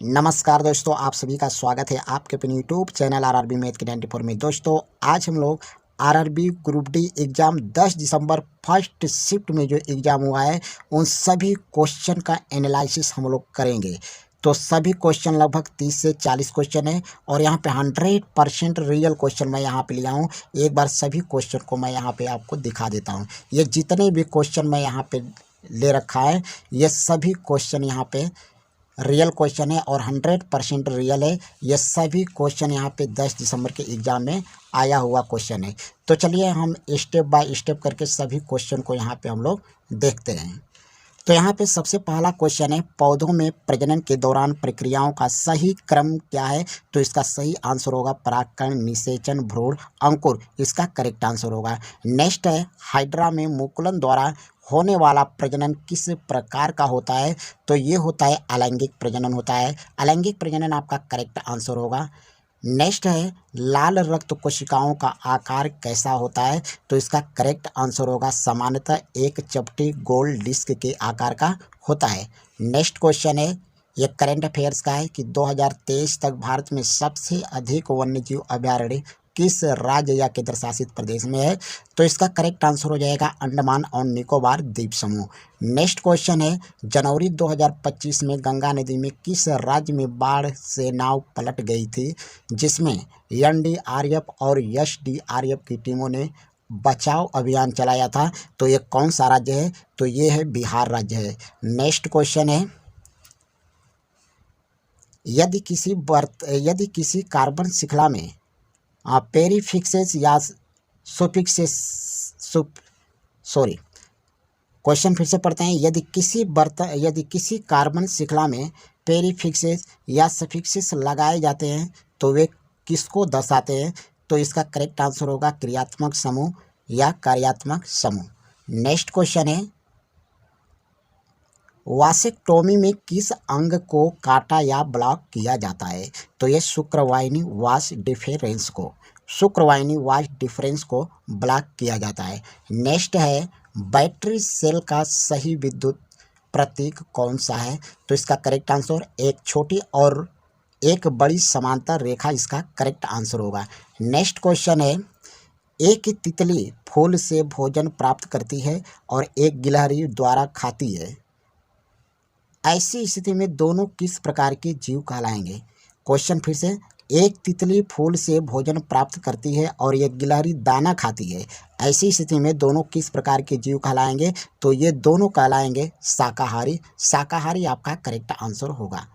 नमस्कार दोस्तों, आप सभी का स्वागत है आपके अपने यूट्यूब चैनल आरआरबी मैथ के 94 में। दोस्तों आज हम लोग आरआरबी ग्रुप डी एग्ज़ाम 10 दिसंबर फर्स्ट शिफ्ट में जो एग्ज़ाम हुआ है उन सभी क्वेश्चन का एनालिसिस हम लोग करेंगे। तो सभी क्वेश्चन लगभग 30 से 40 क्वेश्चन है और यहाँ पे 100% रियल क्वेश्चन मैं यहाँ पे लिया हूँ। एक बार सभी क्वेश्चन को मैं यहाँ पे आपको दिखा देता हूँ। ये जितने भी क्वेश्चन मैं यहाँ पे ले रखा है ये सभी क्वेश्चन यहाँ पे रियल क्वेश्चन है और 100% रियल है। ये सभी क्वेश्चन यहाँ पे 10 दिसंबर के एग्ज़ाम में आया हुआ क्वेश्चन है। तो चलिए हम स्टेप बाय स्टेप करके सभी क्वेश्चन को यहाँ पे हम लोग देखते हैं। तो यहाँ पे सबसे पहला क्वेश्चन है, पौधों में प्रजनन के दौरान प्रक्रियाओं का सही क्रम क्या है? तो इसका सही आंसर होगा परागकण, निषेचन, भ्रूण, अंकुर। इसका करेक्ट आंसर होगा। नेक्स्ट है, हाइड्रा में मुकुलन द्वारा होने वाला प्रजनन किस प्रकार का होता है? तो ये होता है अलैंगिक प्रजनन होता है। अलैंगिक प्रजनन आपका करेक्ट आंसर होगा। नेक्स्ट है, लाल रक्त कोशिकाओं का आकार कैसा होता है? तो इसका करेक्ट आंसर होगा सामान्यतः एक चपटी गोल डिस्क के आकार का होता है। नेक्स्ट क्वेश्चन है, ये करंट अफेयर्स का है कि 2023 तक भारत में सबसे अधिक वन्यजीव अभयारण्य किस राज्य या केंद्र शासित प्रदेश में है? तो इसका करेक्ट आंसर हो जाएगा अंडमान और निकोबार द्वीप समूह। नेक्स्ट क्वेश्चन है, जनवरी 2025 में गंगा नदी में किस राज्य में बाढ़ से नाव पलट गई थी जिसमें एनडीआरएफ और एसडीआरएफ की टीमों ने बचाव अभियान चलाया था? तो ये कौन सा राज्य है? तो ये है बिहार राज्य है। नेक्स्ट क्वेश्चन है, यदि किसी कार्बन श्रृंखला में पेरीफिक्सेस या सुफिक्सेस क्वेश्चन फिर से पढ़ते हैं। यदि किसी कार्बन श्रृंखला में पेरीफिक्सेस या सफिक्सेस लगाए जाते हैं तो वे किसको दर्शाते हैं? तो इसका करेक्ट आंसर होगा क्रियात्मक समूह या कार्यात्मक समूह। नेक्स्ट क्वेश्चन है, वासेक्टोमी में किस अंग को काटा या ब्लॉक किया जाता है? तो ये शुक्रवाहिनी वास डिफरेंस को ब्लॉक किया जाता है। नेक्स्ट है, बैटरी सेल का सही विद्युत प्रतीक कौन सा है? तो इसका करेक्ट आंसर एक छोटी और एक बड़ी समांतर रेखा इसका करेक्ट आंसर होगा। नेक्स्ट क्वेश्चन है, एक तितली फूल से भोजन प्राप्त करती है और एक गिलहरी द्वारा खाती है। ऐसी स्थिति में दोनों किस प्रकार के जीव कहलाएंगे? क्वेश्चन फिर से, एक तितली फूल से भोजन प्राप्त करती है और एक गिलहरी दाना खाती है। ऐसी स्थिति में दोनों किस प्रकार के जीव कहलाएंगे? तो ये दोनों कहलाएंगे शाकाहारी। शाकाहारी आपका करेक्ट आंसर होगा।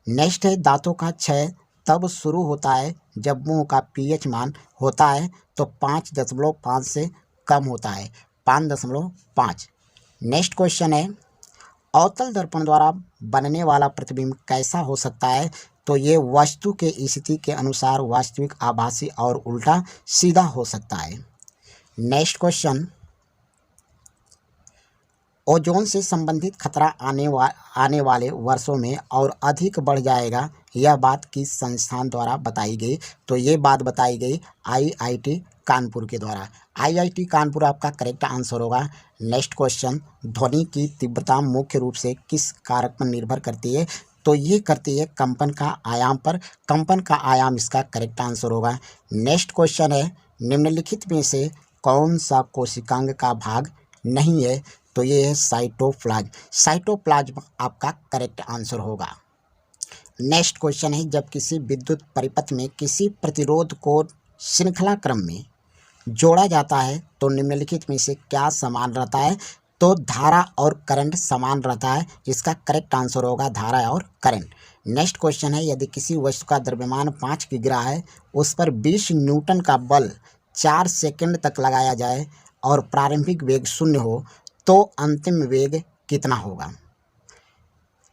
नेक्स्ट है, दांतों का क्षय तब शुरू होता है जब मुंह का पीएच मान होता है तो 5.5 से कम होता है, 5.5। नेक्स्ट क्वेश्चन है, अवतल दर्पण द्वारा बनने वाला प्रतिबिंब कैसा हो सकता है? तो ये वस्तु के स्थिति के अनुसार वास्तविक, आभासी और उल्टा सीधा हो सकता है। नेक्स्ट क्वेश्चन, ओजोन से संबंधित खतरा आने वाले वर्षों में और अधिक बढ़ जाएगा, यह बात किस संस्थान द्वारा बताई गई? तो ये बात बताई गई आईआईटी कानपुर के द्वारा। आईआईटी कानपुर आपका करेक्ट आंसर होगा। नेक्स्ट क्वेश्चन, ध्वनि की तीव्रता मुख्य रूप से किस कारक पर निर्भर करती है? तो ये करती है कंपन का आयाम पर। कंपन का आयाम इसका करेक्ट आंसर होगा। नेक्स्ट क्वेश्चन है, निम्नलिखित में से कौन सा कोशिकांग का भाग नहीं है? तो ये है साइटोप्लाज्म। साइटोप्लाज्म आपका करेक्ट आंसर होगा। नेक्स्ट क्वेश्चन है, जब किसी विद्युत परिपथ में किसी प्रतिरोध को श्रृंखला क्रम में जोड़ा जाता है तो निम्नलिखित में से क्या समान रहता है? तो धारा और करंट समान रहता है। इसका करेक्ट आंसर होगा धारा और करंट। नेक्स्ट क्वेश्चन है, यदि किसी वस्तु का द्रव्यमान 5 किग्रा है, उस पर 20 न्यूटन का बल 4 सेकंड तक लगाया जाए और प्रारंभिक वेग 0 हो तो अंतिम वेग कितना होगा?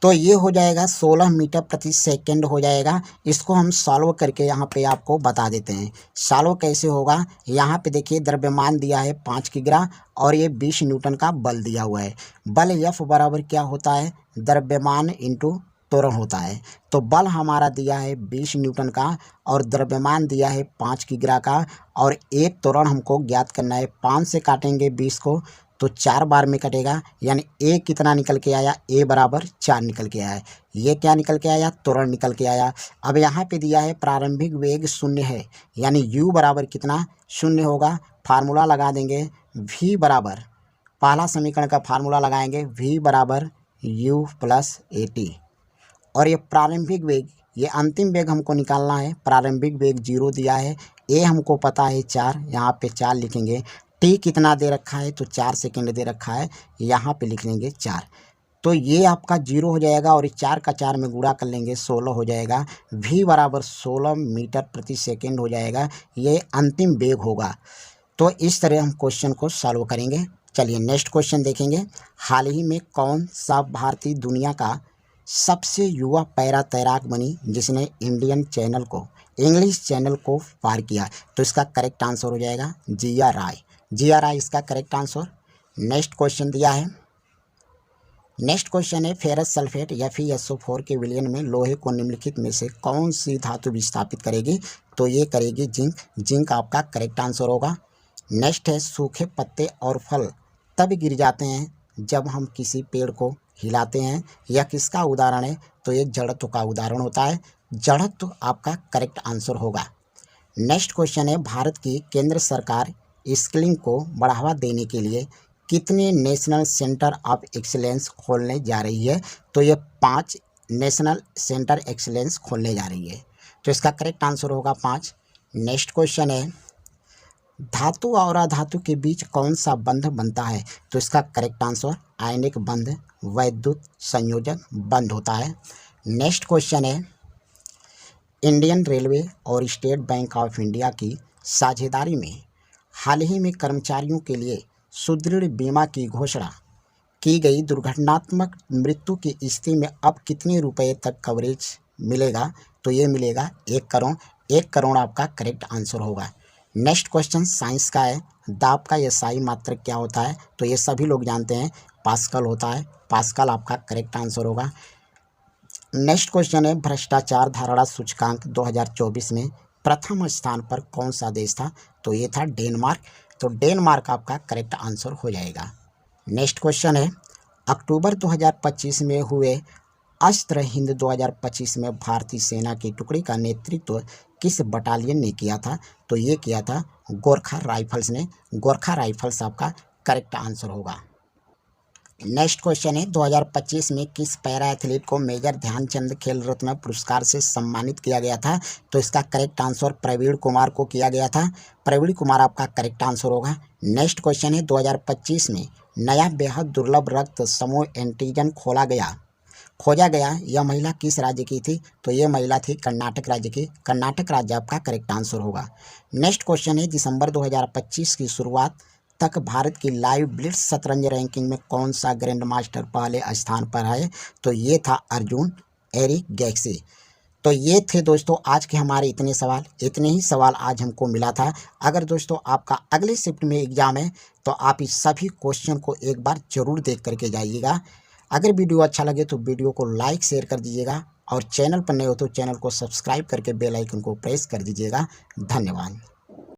तो ये हो जाएगा 16 मीटर प्रति सेकंड हो जाएगा। इसको हम सॉल्व करके यहाँ पे आपको बता देते हैं। सॉल्व कैसे होगा, यहाँ पे देखिए द्रव्यमान दिया है 5 किग्रा और ये 20 न्यूटन का बल दिया हुआ है। बल F बराबर क्या होता है? द्रव्यमान इंटू त्वरण होता है। तो बल हमारा दिया है 20 न्यूटन का और द्रव्यमान दिया है 5 किग्रा का और एक त्वरण हमको ज्ञात करना है। 5 से काटेंगे 20 को तो 4 बार में कटेगा, यानी ए कितना निकल के आया? ए बराबर 4 निकल के आया है। ये क्या निकल के आया, त्वरण निकल के आया। अब यहाँ पे दिया है प्रारंभिक वेग शून्य है, यानी u बराबर कितना, शून्य होगा। फार्मूला लगा देंगे v बराबर, पहला समीकरण का फार्मूला लगाएंगे v बराबर u प्लस at। और ये प्रारंभिक वेग, ये अंतिम वेग हमको निकालना है। प्रारंभिक वेग 0 दिया है, ए हमको पता है 4, यहाँ पे 4 लिखेंगे। टी कितना दे रखा है, तो 4 सेकेंड दे रखा है, यहाँ पे लिख लेंगे 4। तो ये आपका 0 हो जाएगा और 4 का 4 में गुणा कर लेंगे, 16 हो जाएगा। v बराबर 16 मीटर प्रति सेकेंड हो जाएगा, ये अंतिम वेग होगा। तो इस तरह हम क्वेश्चन को सॉल्व करेंगे। चलिए नेक्स्ट क्वेश्चन देखेंगे। हाल ही में कौन सा भारतीय दुनिया का सबसे युवा पैरा तैराक बनी जिसने इंग्लिश चैनल को पार किया? तो इसका करेक्ट आंसर हो जाएगा जिया राय। जिया राय इसका करेक्ट आंसर। नेक्स्ट क्वेश्चन दिया है, नेक्स्ट क्वेश्चन है फेरस सल्फेट FeSO4 के विलयन में लोहे को निम्नलिखित में से कौन सी धातु विस्थापित करेगी? तो ये करेगी जिंक। जिंक आपका करेक्ट आंसर होगा। नेक्स्ट है सूखे पत्ते और फल तब गिर जाते हैं जब हम किसी पेड़ को हिलाते हैं, यह किसका उदाहरण है? तो ये जड़त्व का उदाहरण होता है। जड़त्व आपका करेक्ट आंसर होगा। नेक्स्ट क्वेश्चन है भारत की केंद्र सरकार स्किलिंग को बढ़ावा देने के लिए कितने नेशनल सेंटर ऑफ एक्सीलेंस खोलने जा रही है? तो ये 5 नेशनल सेंटर एक्सीलेंस खोलने जा रही है, तो इसका करेक्ट आंसर होगा 5। नेक्स्ट क्वेश्चन है धातु और अधातु के बीच कौन सा बंध बनता है? तो इसका करेक्ट आंसर आयनिक बंध, वैद्युत संयोजन बंध होता है। नेक्स्ट क्वेश्चन है इंडियन रेलवे और स्टेट बैंक ऑफ इंडिया की साझेदारी में हाल ही में कर्मचारियों के लिए सुदृढ़ बीमा की घोषणा की गई दुर्घटनात्मक मृत्यु की स्थिति में अब कितने रुपए तक कवरेज मिलेगा? तो ये मिलेगा 1 करोड़। 1 करोड़ आपका करेक्ट आंसर होगा। नेक्स्ट क्वेश्चन साइंस का है, दाब का SI मात्रक क्या होता है? तो ये सभी लोग जानते हैं, पास्कल होता है। पास्कल आपका करेक्ट आंसर होगा। नेक्स्ट क्वेश्चन है भ्रष्टाचार धारणा सूचकांक 2024 में प्रथम स्थान पर कौन सा देश था? तो ये था डेनमार्क। तो डेनमार्क आपका करेक्ट आंसर हो जाएगा। नेक्स्ट क्वेश्चन है अक्टूबर 2025 में हुए अस्त्र हिंद 2025 में भारतीय सेना की टुकड़ी का नेतृत्व किस बटालियन ने किया था? तो ये किया था गोरखा राइफल्स ने। गोरखा राइफल्स आपका करेक्ट आंसर होगा। नेक्स्ट क्वेश्चन है 2025 में किस पैरा एथलीट को मेजर ध्यानचंद खेल रत्न पुरस्कार से सम्मानित किया गया था? तो इसका करेक्ट आंसर प्रवीण कुमार को किया गया था। प्रवीण कुमार आपका करेक्ट आंसर होगा। नेक्स्ट क्वेश्चन है 2025 में नया बेहद दुर्लभ रक्त समूह एंटीजन खोजा गया, यह महिला किस राज्य की थी? तो ये महिला थी कर्नाटक राज्य की। कर्नाटक राज्य आपका करेक्ट आंसर होगा। नेक्स्ट क्वेश्चन है दिसंबर 2025 की शुरुआत तक भारत की लाइव ब्लिट्ज शतरंज रैंकिंग में कौन सा ग्रैंड मास्टर पहले स्थान पर है? तो ये था अर्जुन एरिगैक्सी। तो ये थे दोस्तों आज के हमारे इतने ही सवाल आज हमको मिला था। अगर दोस्तों आपका अगले शिफ्ट में एग्ज़ाम है तो आप इस सभी क्वेश्चन को एक बार ज़रूर देख करके जाइएगा। अगर वीडियो अच्छा लगे तो वीडियो को लाइक शेयर कर दीजिएगा और चैनल पर नए हो तो चैनल को सब्सक्राइब करके बेल आइकन को प्रेस कर दीजिएगा। धन्यवाद।